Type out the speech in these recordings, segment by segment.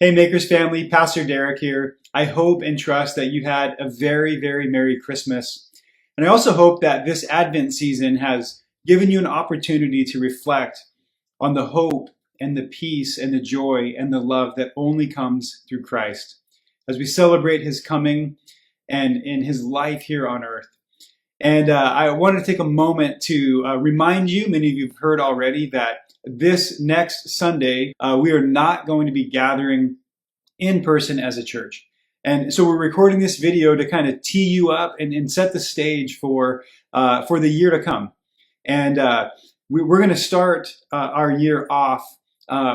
Hey Makers family, Pastor Derek here. I hope and trust that you had a very, very Merry Christmas. And I also hope that this Advent season has given you an opportunity to reflect on the hope and the peace and the joy and the love that only comes through Christ as we celebrate his coming and in his life here on earth. And I want to take a moment to remind you, many of you have heard already, that this next Sunday, we are not going to be gathering in person as a church. And so we're recording this video to kind of tee you up and set the stage for the year to come. And we're going to start our year off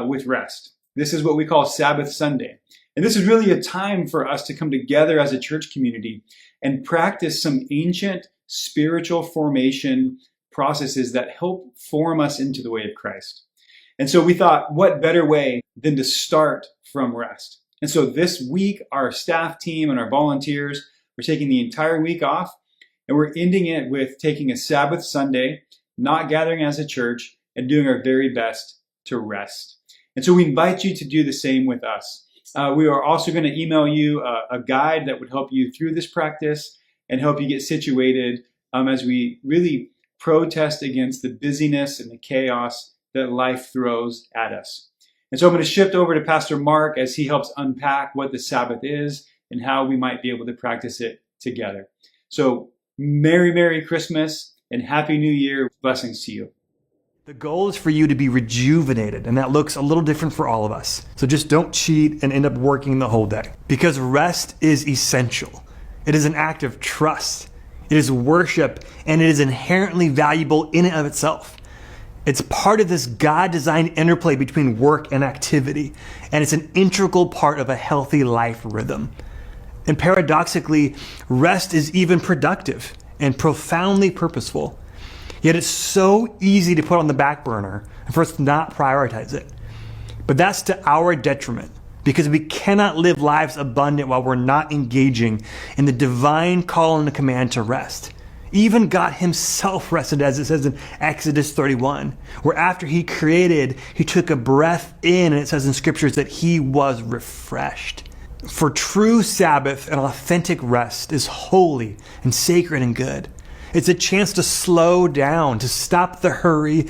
with rest. This is what we call Sabbath Sunday. And this is really a time for us to come together as a church community and practice some ancient spiritual formation processes that help form us into the way of Christ. And so we thought, what better way than to start from rest? And so this week, our staff team and our volunteers, we're taking the entire week off, and we're ending it with taking a Sabbath Sunday, not gathering as a church, and doing our very best to rest. And so we invite you to do the same with us. We are also going to email you a guide that would help you through this practice and help you get situated as we really protest against the busyness and the chaos that life throws at us. And so I'm going to shift over to Pastor Mark as he helps unpack what the Sabbath is and how we might be able to practice it together. So Merry, Merry Christmas and Happy New Year. Blessings to you. The goal is for you to be rejuvenated, and that looks a little different for all of us. So just don't cheat and end up working the whole day, because rest is essential. It is an act of trust. It is worship, and it is inherently valuable in and of itself. It's part of this God-designed interplay between work and activity, and it's an integral part of a healthy life rhythm. And paradoxically, rest is even productive and profoundly purposeful. Yet it's so easy to put on the back burner and for us to not prioritize it. But that's to our detriment, because we cannot live lives abundant while we're not engaging in the divine call and the command to rest. Even God himself rested, as it says in Exodus 31, where after he created, he took a breath in, and it says in scriptures that he was refreshed. For true Sabbath and authentic rest is holy and sacred and good. It's a chance to slow down, to stop the hurry,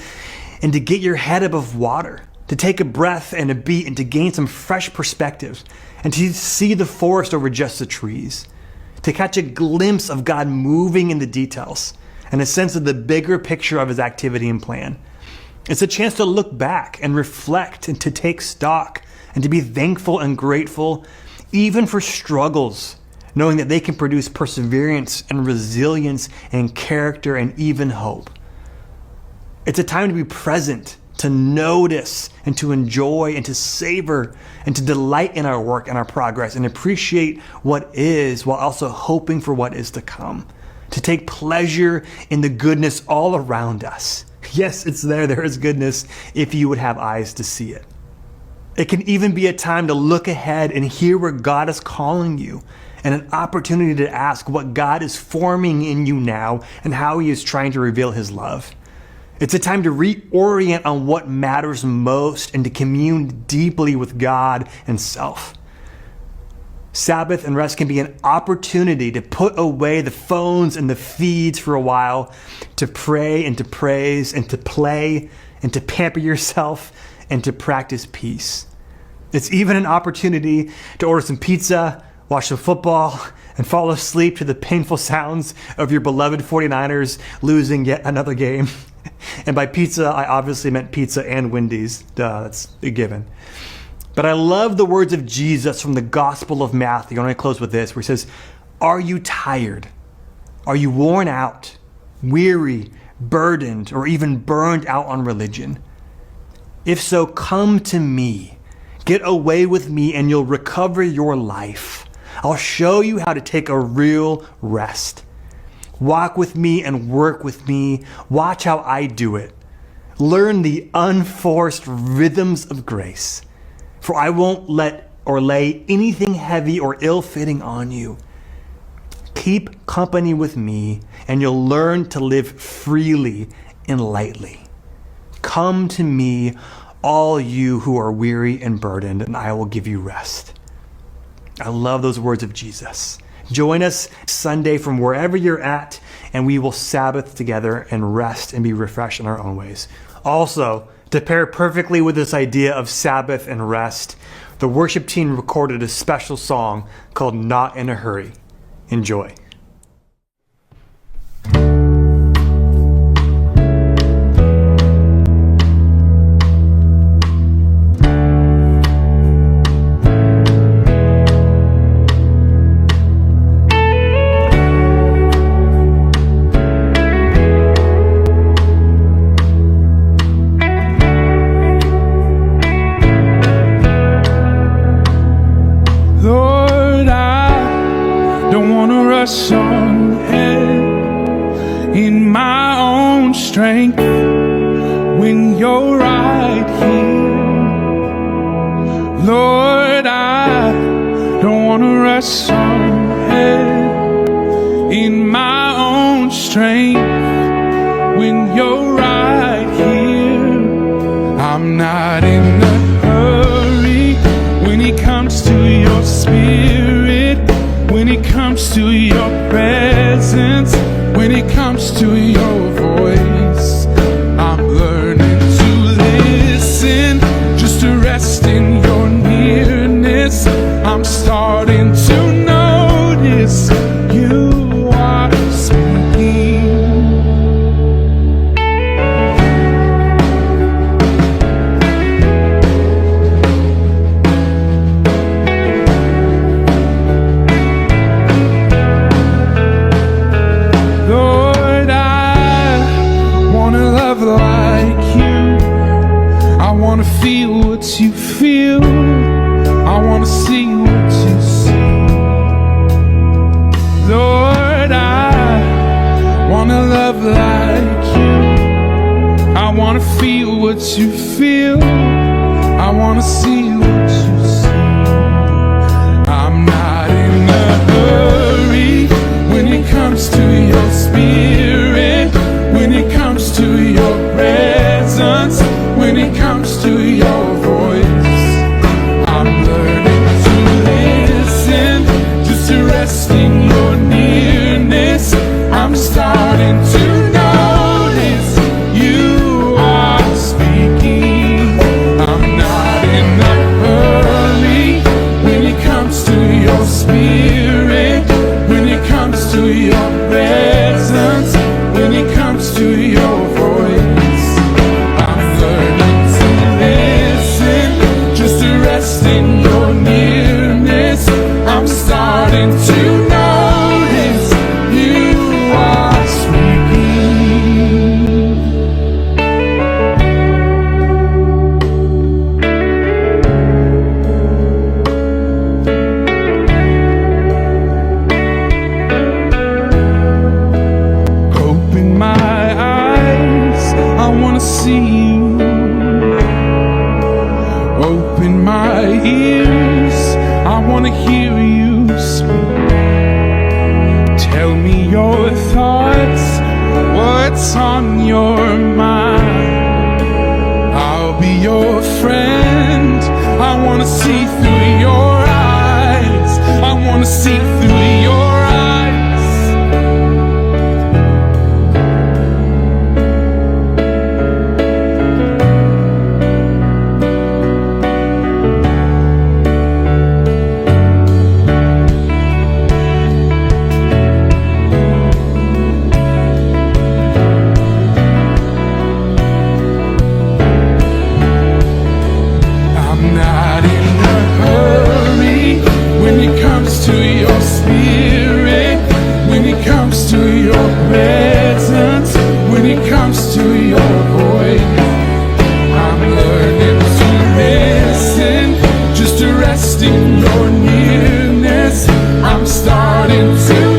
and to get your head above water, to take a breath and a beat and to gain some fresh perspective, and to see the forest over just the trees, to catch a glimpse of God moving in the details and a sense of the bigger picture of his activity and plan. It's a chance to look back and reflect and to take stock and to be thankful and grateful, even for struggles, knowing that they can produce perseverance and resilience and character and even hope. It's a time to be present, to notice and to enjoy and to savor and to delight in our work and our progress and appreciate what is while also hoping for what is to come. To take pleasure in the goodness all around us. Yes, it's there. There is goodness if you would have eyes to see it. It can even be a time to look ahead and hear where God is calling you, and an opportunity to ask what God is forming in you now and how he is trying to reveal his love. It's a time to reorient on what matters most and to commune deeply with God and self. Sabbath and rest can be an opportunity to put away the phones and the feeds for a while, to pray and to praise and to play and to pamper yourself and to practice peace. It's even an opportunity to order some pizza, watch some football, and fall asleep to the painful sounds of your beloved 49ers losing yet another game. And by pizza, I obviously meant pizza and Wendy's. Duh, that's a given. But I love the words of Jesus from the Gospel of Matthew. I'm going to close with this, where he says, "Are you tired? Are you worn out, weary, burdened, or even burned out on religion? If so, come to me. Get away with me and you'll recover your life. I'll show you how to take a real rest. Walk with me and work with me. Watch how I do it. Learn the unforced rhythms of grace. For I won't let or lay anything heavy or ill-fitting on you. Keep company with me and you'll learn to live freely and lightly. Come to me, all you who are weary and burdened, and I will give you rest. I love those words of Jesus. Join us Sunday from wherever you're at, and we will Sabbath together and rest and be refreshed in our own ways. Also, to pair perfectly with this idea of Sabbath and rest, the worship team recorded a special song called Not in a Hurry. Enjoy. On ahead in my own strength when you're right here. Lord, I don't want to rush on ahead in my own strength when you're right here. I'm not in a hurry when it comes to your spirit, when it comes to your presence, when it comes to your voice. I'm learning to listen, just to rest in your nearness. I'm starting to notice you are speaking. Feel what you feel, I want to see what you see. Lord, I want to love like you, I want to feel what you feel, I want to see what you see. I'm not in a hurry when it comes to your spirit, when it comes to your presence, when it comes to your voice. I'm learning to listen, just to rest in your nearness. I'm starting to notice you are speaking. I'm not in a hurry when it comes to your spirit, when it comes to your presence, when it comes to your voice. In your nearness, I'm starting to notice you are speaking. Open my eyes, I want to see you. Open my ears, I want to hear you speak. Tell me your thoughts, what's on your mind. I'll be your friend, I want to see through your eyes, I want to see through your eyes. Presence, when it comes to your voice, I'm learning to listen, just to rest in your nearness. I'm starting to